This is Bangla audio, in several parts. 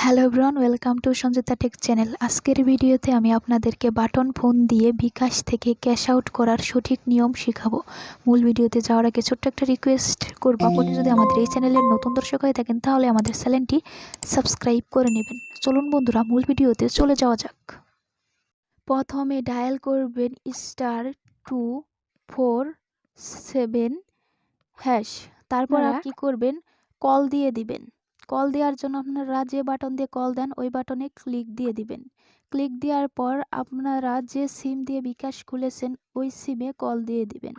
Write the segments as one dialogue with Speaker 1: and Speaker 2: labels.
Speaker 1: Hello everyone, welcome to Sanjita take channel. আজকের ভিডিওতে আমি আপনাদেরকে বাটন ফোন দিয়ে বিকাশ থেকে ক্যাশ আউট করার সঠিক নিয়ম শেখাবো। মূল ভিডিওতে যাওয়ার আগে ছোট্ট একটা রিকোয়েস্ট করব, আপনি যদি আমাদের এই চ্যানেলের নতুন দর্শক হয়ে থাকেন তাহলে আমাদের চ্যানেলটি সাবস্ক্রাইব করে নেবেন। চলুন বন্ধুরা, মূল ভিডিওতে চলে যাওয়া যাক। প্রথমে ডায়াল করবেন *247#। তারপর কি করবেন, কল দিয়ে দিবেন। কল দেওয়ার জন্য আপনারা যে বাটন দিয়ে কল দেন ওই বাটনে ক্লিক দিয়ে দিবেন। ক্লিক দেওয়ার পর আপনারা যে সিম দিয়ে বিকাশ খুলেছেন ওই সিমে কল দিয়ে দিবেন।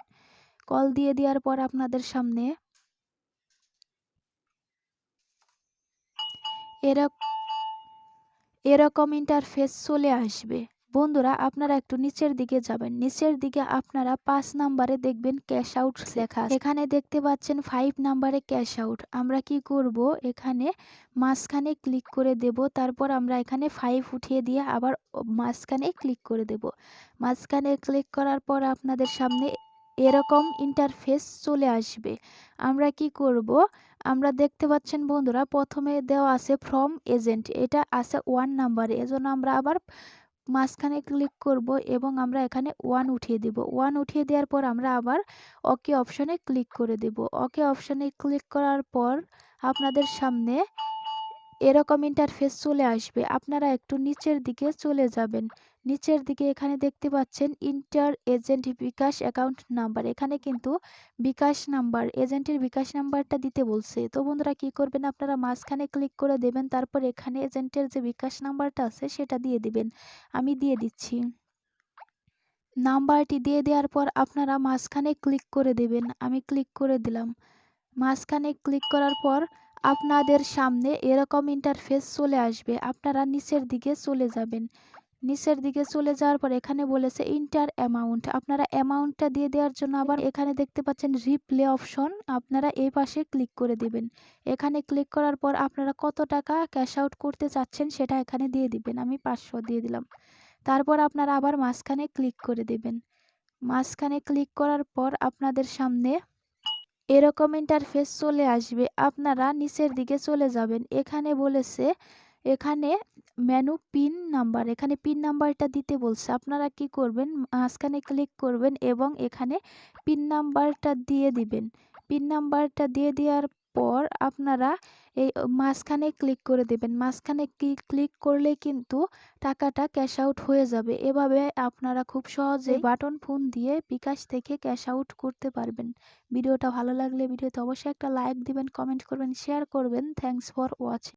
Speaker 1: কল দিয়ে দেওয়ার পর আপনাদের সামনে এরকম ইন্টারফেস চলে আসবে। বন্ধুরা, আপনারা একটু নিচের দিকে যাবেন। নিচের দিকে আপনারা 5 নম্বরে দেখবেন ক্যাশ আউট লেখা আছে। এখানে দেখতে পাচ্ছেন 5 নম্বরে ক্যাশ আউট। আমরা কি করব, এখানে মাঝখানে ক্লিক করে দেব। তারপর আমরা এখানে 5 উঠিয়ে দিয়ে আবার মাঝখানে ক্লিক করে দেব। মাঝখানে ক্লিক করার পর আপনাদের সামনে এরকম ইন্টারফেস চলে আসবে। আমরা কি করব, আমরা দেখতে পাচ্ছেন বন্ধুরা, প্রথমে দেওয়া আছে ফ্রম এজেন্ট, এটা আছে 1 নাম্বারে। এজন্য আমরা আবার মাঝখানে ক্লিক করব এবং আমরা এখানে 1 উঠিয়ে দেব। 1 উঠিয়ে দেওয়ার পর আমরা আবার ওকে অপশনে ক্লিক করে দেব। ওকে অপশনে ক্লিক করার পর আপনাদের সামনে এরকম ইন্টারফেস চলে আসবে। আপনারা একটু নিচের দিকে চলে যাবেন। নিচের দিকে এখানে দেখতে পাচ্ছেন ইন্টার এজেন্ট বিকাশ অ্যাকাউন্ট নাম্বার। এখানে কিন্তু বিকাশ নাম্বার, এজেন্টের বিকাশ নাম্বারটা দিতে বলছে। তো বন্ধুরা কি করবেন, আপনারা মাঝখানে ক্লিক করে দেবেন। তারপর এখানে এজেন্টের যে বিকাশ নাম্বারটা আছে সেটা দিয়ে দিবেন। আমি দিয়ে দিচ্ছি। নাম্বারটি দিয়ে দেওয়ার পর আপনারা মাঝখানে ক্লিক করে দেবেন। আমি ক্লিক করে দিলাম। মাঝখানে ক্লিক করার পর আপনাদের সামনে এরকম ইন্টারফেস চলে আসবে। আপনারা নিচের দিকে চলে যাবেন। নিচের দিকে চলে যাওয়ার পর এখানে বলেছে ইন্টার অ্যামাউন্ট। আপনারা অ্যামাউন্টটা দিয়ে দেওয়ার জন্য আবার এখানে দেখতে পাচ্ছেন রিপ্লে অপশন, আপনারা এই পাশে ক্লিক করে দিবেন। এখানে ক্লিক করার পর আপনারা কত টাকা ক্যাশ আউট করতে চাচ্ছেন সেটা এখানে দিয়ে দিবেন। আমি 500 দিয়ে দিলাম। তারপর আপনারা আবার মাঝখানে ক্লিক করে দেবেন। মাঝখানে ক্লিক করার পর আপনাদের সামনে এরকম ইন্টারফেস চলে আসবে। আপনারা নিচের দিকে চলে যাবেন। এখানে বলেছে, এখানে মেনু পিন নাম্বার, এখানে পিন নাম্বারটা দিতে বলছে। আপনারা কি করবেন, মাঝখানে ক্লিক করবেন এবং এখানে পিন নাম্বারটা দিয়ে দিবেন। পিন নাম্বারটা দিয়ে দেওয়ার পর আপনারা এই মাঝখানে ক্লিক করে দেবেন। মাঝখানে ক্লিক করলে কিন্তু টাকাটা ক্যাশ আউট হয়ে যাবে। এভাবে আপনারা খুব সহজে বাটন ফোন দিয়ে বিকাশ থেকে ক্যাশ আউট করতে পারবেন। ভিডিওটা ভালো লাগলে ভিডিওতে অবশ্যই একটা লাইক দিবেন, কমেন্ট করবেন, শেয়ার করবেন। Thanks for watching.